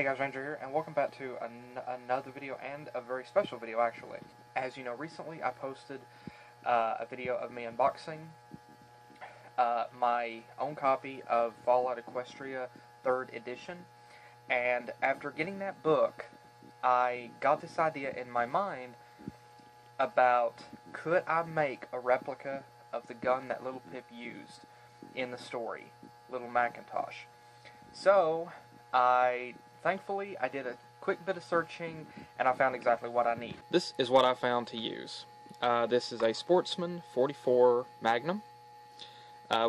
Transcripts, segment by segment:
Hey guys, Ranger here, and welcome back to another video, and a very special video actually. As you know, recently I posted a video of me unboxing my own copy of Fallout Equestria 3rd Edition, and after getting that book, I got this idea in my mind about could I make a replica of the gun that Littlepip used in the story, Little Macintosh. So, thankfully, I did a quick bit of searching, and I found exactly what I need. This is what I found to use. This is a Sportsman 44 Magnum,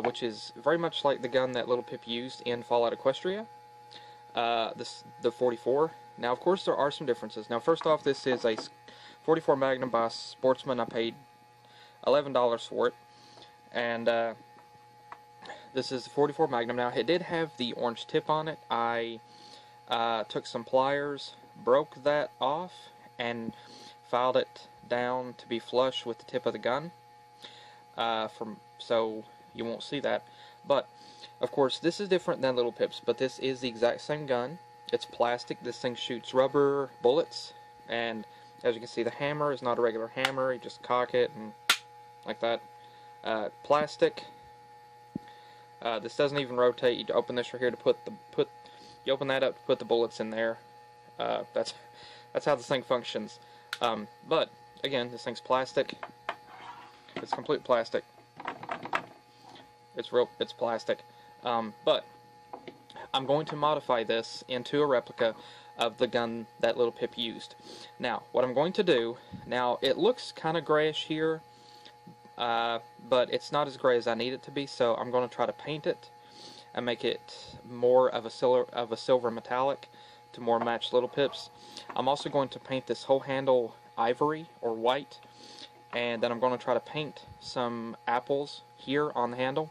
which is very much like the gun that Littlepip used in Fallout Equestria. The 44. Now, of course, there are some differences. Now, first off, this is a 44 Magnum by Sportsman. I paid $11 for it, and this is the 44 Magnum. Now, it did have the orange tip on it. I took some pliers, broke that off, and filed it down to be flush with the tip of the gun, so you won't see that. But, of course, this is different than Littlepip's, but this is the exact same gun. It's plastic. This thing shoots rubber bullets, and as you can see, the hammer is not a regular hammer. You just cock it and like that. Plastic. This doesn't even rotate. You open this right here to you open that up to put the bullets in there. That's how this thing functions. But again, this thing's plastic. It's complete plastic. It's plastic. But I'm going to modify this into a replica of the gun that Littlepip used. Now, what I'm going to do, now it looks kind of grayish here, but it's not as gray as I need it to be, so I'm going to try to paint it and make it more of a silver metallic to more match Littlepip's. I'm also going to paint this whole handle ivory or white, and then I'm going to try to paint some apples here on the handle.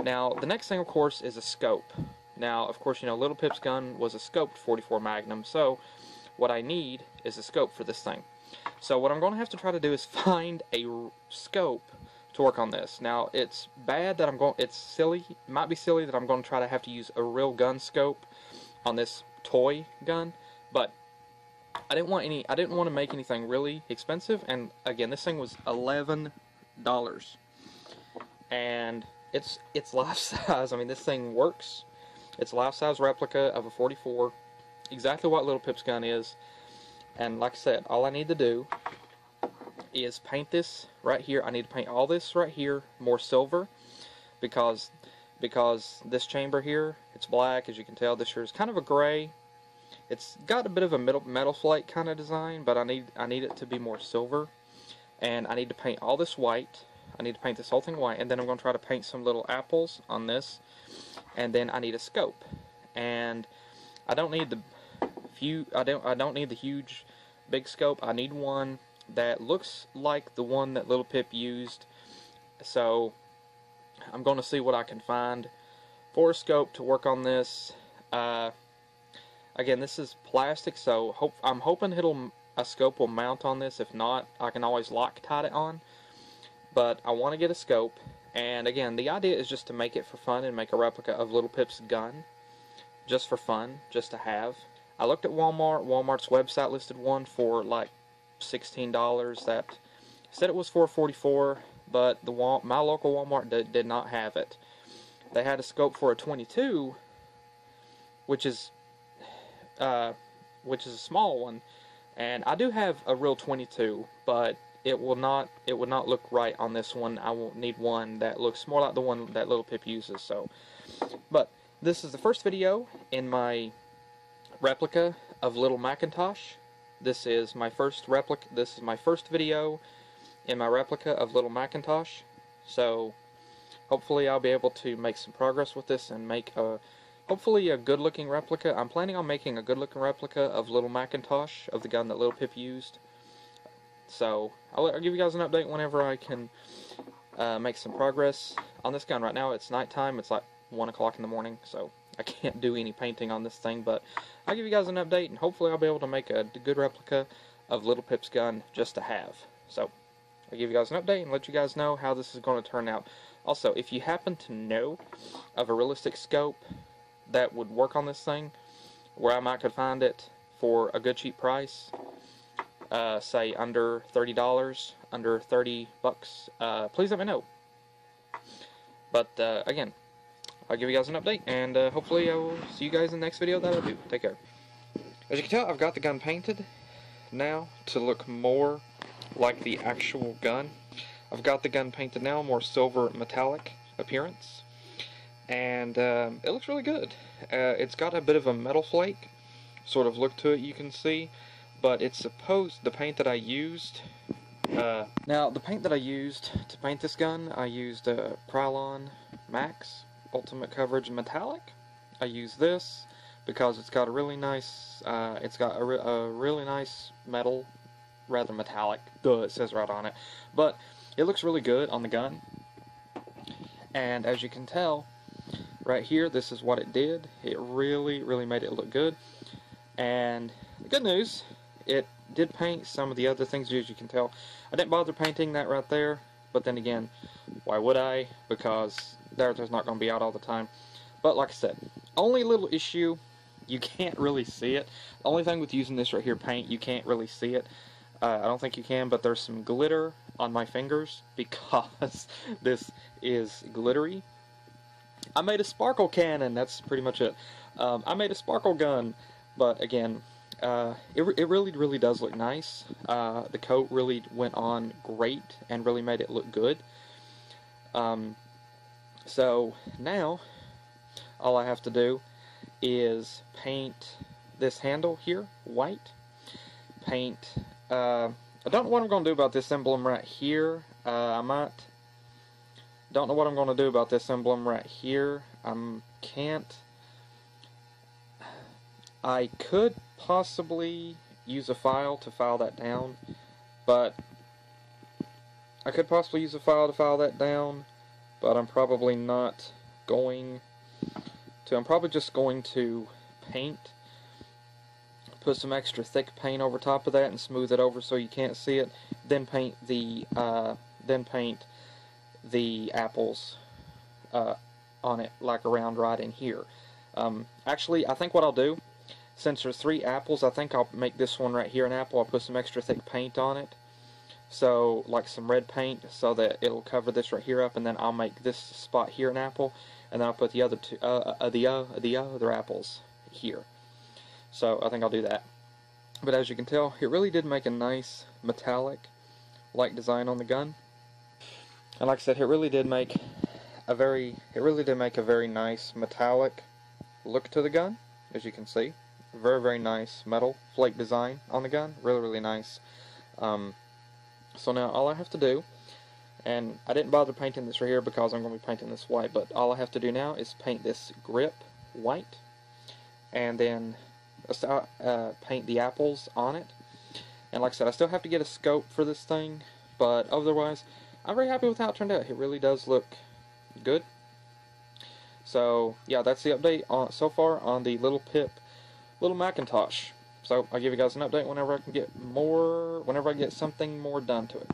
Now, the next thing, of course, is a scope. Now, of course, you know, Littlepip's gun was a scoped 44 Magnum, so what I need is a scope for this thing. So what I'm going to have to try to do is find a scope to work on this. Now, it's bad that it might be silly that I'm going to try to have to use a real gun scope on this toy gun, but I didn't want to make anything really expensive, and again, this thing was $11. And it's life size. I mean, this thing works. It's a life-size replica of a 44, exactly what Littlepip's gun is. And like I said, all I need to do is paint this right here. I need to paint all this right here more silver, because this chamber here, it's black, as you can tell. This here is kind of a gray. It's got a bit of a metal flake kind of design, but I need it to be more silver. And I need to paint all this white. I need to paint this whole thing white, and then I'm going to try to paint some little apples on this. And then I need a scope, and I don't need I don't need the huge big scope. I need one that looks like the one that Littlepip used. So I'm going to see what I can find for a scope to work on this. Again, this is plastic, so I'm hoping a scope will mount on this. If not, I can always Loctite it on. But I want to get a scope. And again, the idea is just to make it for fun and make a replica of Littlepip's gun. Just for fun, just to have. I looked at Walmart. Walmart's website listed one for like $16 that said it was for $44, but my local Walmart did not have it. They had a scope for a 22, which is a small one, and I do have a real 22, but it would not look right on this one. I will need one that looks more like the one that Littlepip uses. So, but this is the first video in my replica of Little Macintosh. This is my first replica. This is my first video in my replica of Little Macintosh. So, hopefully, I'll be able to make some progress with this and make hopefully a good-looking replica. I'm planning on making a good-looking replica of Little Macintosh, of the gun that Littlepip used. So, I'll give you guys an update whenever I can make some progress on this gun. Right now, it's nighttime. It's like 1 o'clock in the morning, so I can't do any painting on this thing. But I'll give you guys an update, and hopefully I'll be able to make a good replica of Littlepip's gun just to have. So, I'll give you guys an update and let you guys know how this is going to turn out. Also, if you happen to know of a realistic scope that would work on this thing, where I might could find it for a good cheap price, say under $30, under 30 bucks, please let me know. But again, I'll give you guys an update, and hopefully I will see you guys in the next video that I do. Take care. As you can tell, I've got the gun painted now to look more like the actual gun. I've got the gun painted now, more silver metallic appearance, and it looks really good. It's got a bit of a metal flake sort of look to it, you can see, but it's supposed, the paint that I used, now the paint that I used to paint this gun, I used Krylon Max Ultimate Coverage Metallic. I use this because it's got a really nice, really nice metal, rather metallic, it says right on it, but it looks really good on the gun. And as you can tell, right here, this is what it did. It really made it look good. And the good news, it did paint some of the other things, as you can tell. I didn't bother painting that right there, but then again, why would I? Because there's not going to be out all the time. But like I said, only little issue, you can't really see it. The only thing with using this right here, paint, you can't really see it. I don't think you can, but there's some glitter on my fingers because this is glittery. I made a sparkle cannon, that's pretty much it. I made a sparkle gun, but again, it really does look nice. The coat really went on great and really made it look good. So now, all I have to do is paint this handle here white. Paint, I don't know what I'm going to do about this emblem right here. Don't know what I'm going to do about this emblem right here. I could possibly use a file to file that down, but I'm probably not going to. I'm probably just going to put some extra thick paint over top of that and smooth it over so you can't see it, then paint the apples on it, like around right in here. Actually, I think what I'll do, since there's 3 apples, I think I'll make this one right here an apple. I'll put some extra thick paint on it, so like some red paint, so that it'll cover this right here up, and then I'll make this spot here an apple, and then I'll put the other two, the other apples here. So I think I'll do that. But as you can tell, it really did make a nice metallic-like design on the gun. And like I said, it really did make a very nice metallic look to the gun, as you can see. Very nice metal flake design on the gun. Really nice. So now all I have to do, and I didn't bother painting this right here because I'm going to be painting this white, but all I have to do now is paint this grip white, and then paint the apples on it. And like I said, I still have to get a scope for this thing, but otherwise, I'm very happy with how it turned out. It really does look good. So yeah, that's the update so far on the Littlepip little Macintosh. So I'll give you guys an update whenever I get something more done to it.